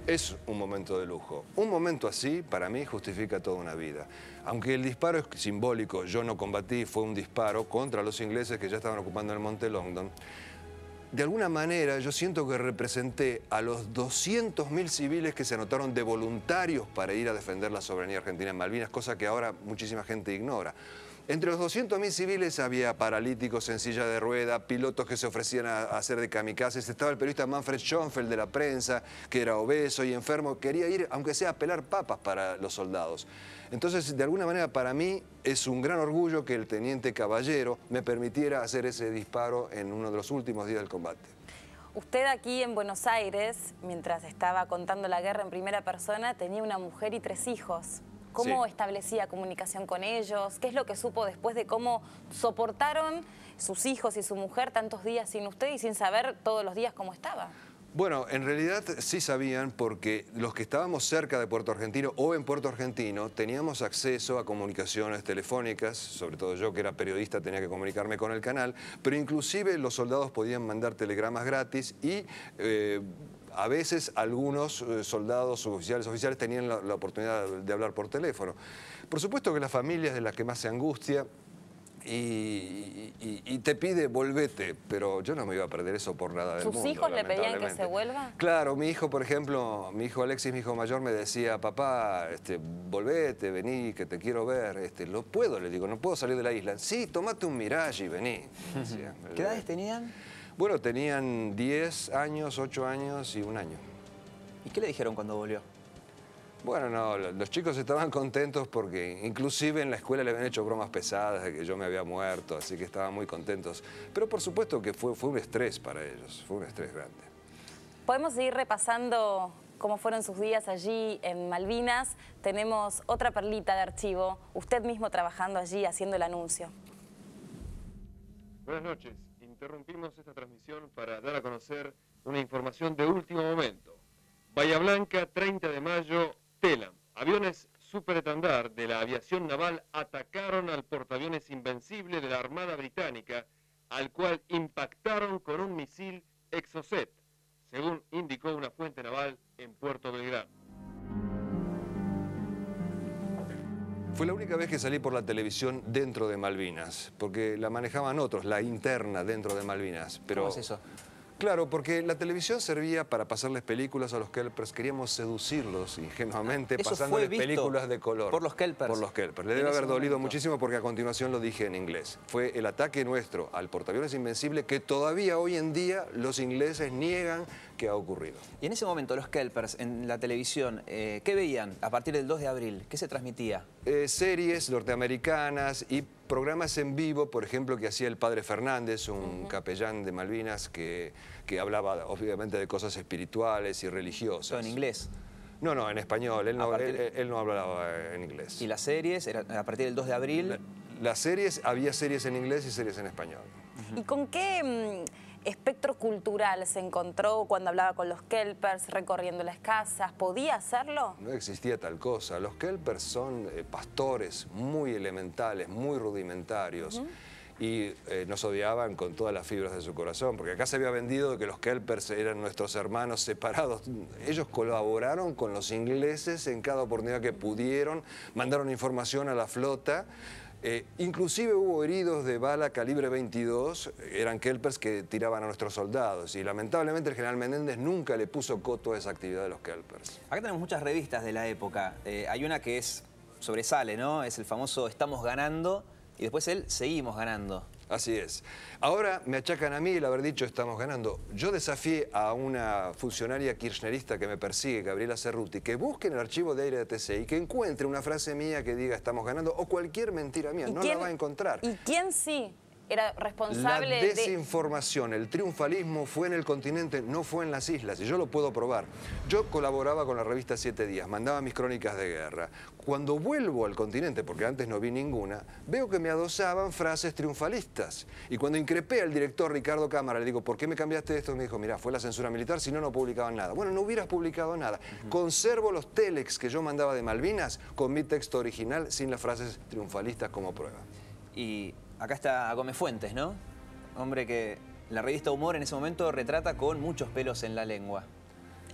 Es un momento de lujo. Un momento así, para mí, justifica toda una vida. Aunque el disparo es simbólico, yo no combatí, fue un disparo contra los ingleses que ya estaban ocupando el Monte Longdon. De alguna manera, yo siento que representé a los 200.000 civiles que se anotaron de voluntarios para ir a defender la soberanía argentina en Malvinas, cosa que ahora muchísima gente ignora. Entre los 200.000 civiles había paralíticos en silla de rueda, pilotos que se ofrecían a hacer de kamikazes. Estaba el periodista Manfred Schönfeld de la prensa, que era obeso y enfermo. Quería ir, aunque sea a pelar papas para los soldados. Entonces, de alguna manera, para mí es un gran orgullo que el teniente Caballero me permitiera hacer ese disparo en uno de los últimos días del combate. Usted aquí en Buenos Aires, mientras estaba contando la guerra en primera persona, tenía una mujer y 3 hijos. ¿Cómo establecía comunicación con ellos? ¿Qué es lo que supo después de cómo soportaron sus hijos y su mujer tantos días sin usted y sin saber todos los días cómo estaba? Bueno, en realidad sí sabían porque los que estábamos cerca de Puerto Argentino o en Puerto Argentino teníamos acceso a comunicaciones telefónicas, sobre todo yo que era periodista tenía que comunicarme con el canal, pero inclusive los soldados podían mandar telegramas gratis y a veces algunos soldados oficiales tenían la oportunidad de hablar por teléfono. Por supuesto que la familia es de la que más se angustia y te pide volvete, pero yo no me iba a perder eso por nada del mundo. ¿Sus hijos le pedían que se vuelva? Claro, mi hijo, por ejemplo, mi hijo Alexis, mi hijo mayor, me decía, papá, volvete, vení, que te quiero ver. Lo puedo, le digo, no puedo salir de la isla. Sí, tomate un Mirage y vení. Decía. ¿Qué edades tenían? Bueno, tenían 10 años, 8 años y 1 año. ¿Y qué le dijeron cuando volvió? Bueno, no, los chicos estaban contentos porque inclusive en la escuela le habían hecho bromas pesadas de que yo me había muerto, así que estaban muy contentos. Pero por supuesto que fue un estrés para ellos, fue un estrés grande. Podemos seguir repasando cómo fueron sus días allí en Malvinas. Tenemos otra perlita de archivo, usted mismo trabajando allí haciendo el anuncio. Buenas noches. Interrumpimos esta transmisión para dar a conocer una información de último momento. Bahía Blanca, 30 de mayo, Telam. Aviones superestandar de la aviación naval atacaron al portaaviones Invencible de la Armada Británica, al cual impactaron con un misil Exocet, según indicó una fuente naval en Puerto Belgrano. Fue la única vez que salí por la televisión dentro de Malvinas, porque la manejaban otros, la interna dentro de Malvinas. Pero, ¿cómo es eso? Claro, porque la televisión servía para pasarles películas a los kelpers. Queríamos seducirlos ingenuamente pasándoles películas de color. ¿Por los kelpers? Por los kelpers. Le debe haber dolido muchísimo porque a continuación lo dije en inglés. Fue el ataque nuestro al portaaviones Invencible que todavía hoy en día los ingleses niegan que ha ocurrido. Y en ese momento los kelpers en la televisión, ¿qué veían a partir del 2 de abril? ¿Qué se transmitía? Series norteamericanas y programas en vivo, por ejemplo, que hacía el padre Fernández, un capellán de Malvinas que hablaba obviamente de cosas espirituales y religiosas. ¿Todo en inglés? No, no, en español. Él no hablaba en inglés. ¿Y las series? ¿Era a partir del 2 de abril? Las series, había series en inglés y series en español. ¿Y con qué espectro cultural se encontró cuando hablaba con los kelpers, recorriendo las casas? ¿Podía hacerlo? No existía tal cosa. Los kelpers son pastores muy elementales, muy rudimentarios. Y nos odiaban con todas las fibras de su corazón, porque acá se había vendido que los kelpers eran nuestros hermanos separados. Ellos colaboraron con los ingleses en cada oportunidad que pudieron, mandaron información a la flota. Inclusive hubo heridos de bala calibre 22, eran kelpers que tiraban a nuestros soldados y lamentablemente el general Menéndez nunca le puso coto a esa actividad de los kelpers. Acá tenemos muchas revistas de la época, hay una que sobresale, ¿no? Es el famoso Estamos ganando y después el Seguimos ganando. Así es. Ahora me achacan a mí el haber dicho estamos ganando. Yo desafié a una funcionaria kirchnerista que me persigue, Gabriela Cerruti, que busque en el archivo de aire de TC y que encuentre una frase mía que diga estamos ganando o cualquier mentira mía. No la va a encontrar. ¿Y quién sí era responsable de...? La desinformación, el triunfalismo fue en el continente, no fue en las islas, y yo lo puedo probar. Yo colaboraba con la revista 7 Días, mandaba mis crónicas de guerra. Cuando vuelvo al continente, porque antes no vi ninguna, veo que me adosaban frases triunfalistas. Y cuando increpé al director Ricardo Cámara, le digo, ¿por qué me cambiaste esto? Me dijo, mirá, fue la censura militar, si no, no publicaban nada. Bueno, no hubieras publicado nada. Conservo los telex que yo mandaba de Malvinas con mi texto original sin las frases triunfalistas como prueba. Y acá está Gómez Fuentes, ¿no? Hombre que la revista Humor en ese momento retrata con muchos pelos en la lengua.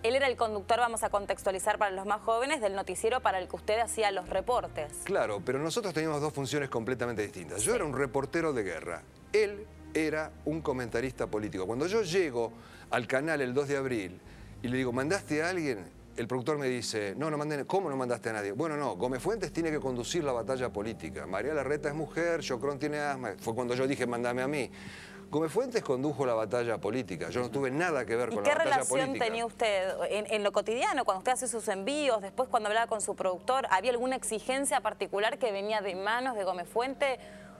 Él era el conductor, vamos a contextualizar para los más jóvenes, del noticiero para el que usted hacía los reportes. Claro, pero nosotros teníamos dos funciones completamente distintas. Yo era un reportero de guerra. Él era un comentarista político. Cuando yo llego al canal el 2 de abril y le digo, ¿mandaste a alguien? El productor me dice, no mandé. ¿Cómo no mandaste a nadie? Bueno, no, Gómez Fuentes tiene que conducir la batalla política. María Larreta es mujer, Chocrón tiene asma. Fue cuando yo dije, mándame a mí. Gómez Fuentes condujo la batalla política. Yo no tuve nada que ver con la batalla política. ¿Y qué relación tenía usted en lo cotidiano, cuando usted hace sus envíos, después cuando hablaba con su productor? ¿Había alguna exigencia particular que venía de manos de Gómez Fuentes?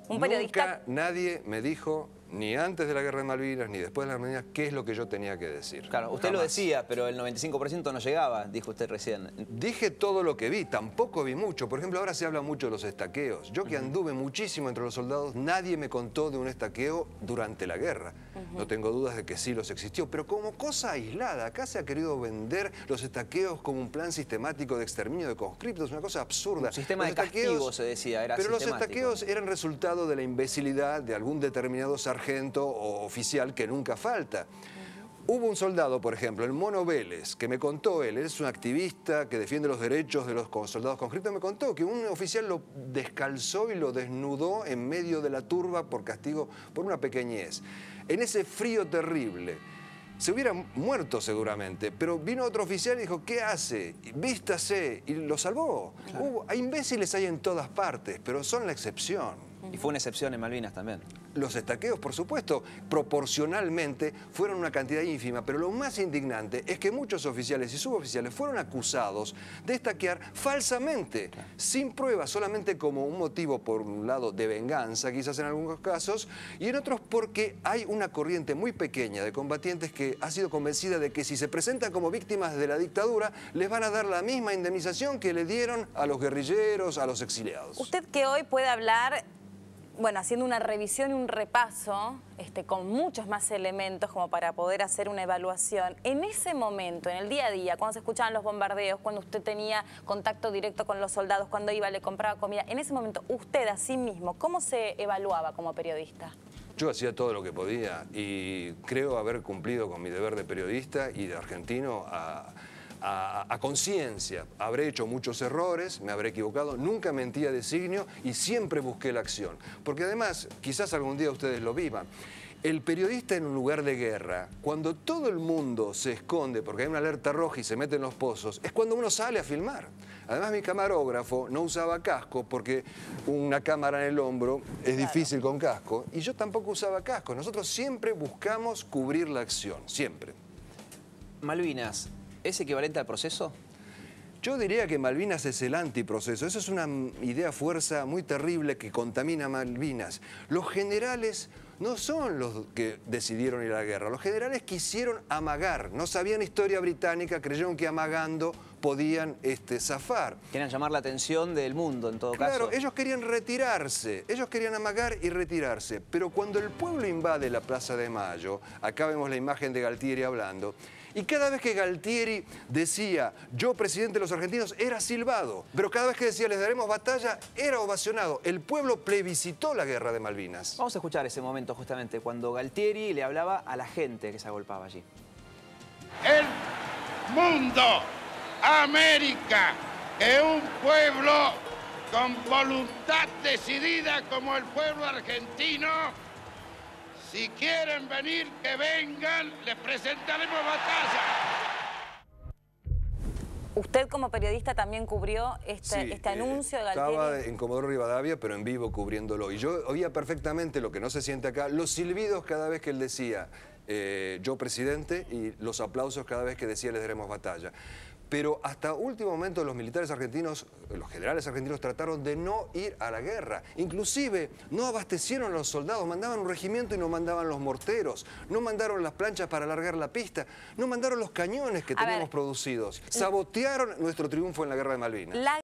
Un periodista... Nunca nadie me dijo, ni antes de la Guerra de Malvinas, ni después de la Malvinas, qué es lo que yo tenía que decir. Claro, usted lo decía, pero el 95% no llegaba, dijo usted recién. Dije todo lo que vi, tampoco vi mucho. Por ejemplo, ahora se habla mucho de los estaqueos. Yo que anduve muchísimo entre los soldados, nadie me contó de un estaqueo durante la guerra. No tengo dudas de que sí los existió, pero como cosa aislada. Acá se ha querido vender los estaqueos como un plan sistemático de exterminio de conscriptos, una cosa absurda. Un sistema de castigo, se decía, era pero sistemático. Los estaqueos eran resultado de la imbecilidad de algún determinado sargento o oficial que nunca falta. Hubo un soldado, por ejemplo, el Mono Vélez, que me contó él es un activista que defiende los derechos de los soldados conscriptos, me contó que un oficial lo descalzó y lo desnudó en medio de la turba por castigo, por una pequeñez. En ese frío terrible. Se hubiera muerto seguramente, pero vino otro oficial y dijo, ¿qué hace? Vístase, y lo salvó. Claro. Hay imbéciles hay en todas partes, pero son la excepción. Y fue una excepción en Malvinas también. Los estaqueos, por supuesto, proporcionalmente fueron una cantidad ínfima, pero lo más indignante es que muchos oficiales y suboficiales fueron acusados de estaquear falsamente, sin pruebas, solamente como un motivo, por un lado, de venganza, quizás en algunos casos, y en otros porque hay una corriente muy pequeña de combatientes que ha sido convencida de que si se presentan como víctimas de la dictadura, les van a dar la misma indemnización que le dieron a los guerrilleros, a los exiliados. Usted que hoy puede hablar... Bueno, haciendo una revisión y un repaso con muchos más elementos como para poder hacer una evaluación. En ese momento, en el día a día, cuando se escuchaban los bombardeos, cuando usted tenía contacto directo con los soldados, cuando iba, le compraba comida, en ese momento, usted a sí mismo, ¿cómo se evaluaba como periodista? Yo hacía todo lo que podía y creo haber cumplido con mi deber de periodista y de argentino a conciencia. Habré hecho muchos errores, me habré equivocado, nunca mentí a designio y siempre busqué la acción. Porque además, quizás algún día ustedes lo vivan, el periodista en un lugar de guerra, cuando todo el mundo se esconde porque hay una alerta roja y se mete en los pozos, es cuando uno sale a filmar. Además, mi camarógrafo no usaba casco porque una cámara en el hombro es difícil con casco y yo tampoco usaba casco. Nosotros siempre buscamos cubrir la acción, siempre. Malvinas, ¿es equivalente al proceso? Yo diría que Malvinas es el antiproceso. Eso es una idea fuerza muy terrible que contamina Malvinas. Los generales no son los que decidieron ir a la guerra. Los generales quisieron amagar. No sabían historia británica, creyeron que amagando podían zafar. Querían llamar la atención del mundo, en todo caso. Claro, ellos querían retirarse. Ellos querían amagar y retirarse. Pero cuando el pueblo invade la Plaza de Mayo, acá vemos la imagen de Galtieri hablando, y cada vez que Galtieri decía, yo presidente de los argentinos, era silbado. Pero cada vez que decía, les daremos batalla, era ovacionado. El pueblo plebiscitó la guerra de Malvinas. Vamos a escuchar ese momento justamente, cuando Galtieri le hablaba a la gente que se agolpaba allí. El mundo, América, es un pueblo con voluntad decidida como el pueblo argentino. Si quieren venir, que vengan, les presentaremos batalla. ¿Usted como periodista también cubrió este anuncio de Galtieri? Estaba en Comodoro Rivadavia, pero en vivo cubriéndolo. Y yo oía perfectamente lo que no se siente acá, los silbidos cada vez que él decía yo presidente y los aplausos cada vez que decía les daremos batalla. Pero hasta último momento los militares argentinos, los generales argentinos trataron de no ir a la guerra. Inclusive no abastecieron a los soldados, mandaban un regimiento y no mandaban los morteros, no mandaron las planchas para alargar la pista, no mandaron los cañones que teníamos producidos. Sabotearon nuestro triunfo en la guerra de Malvinas.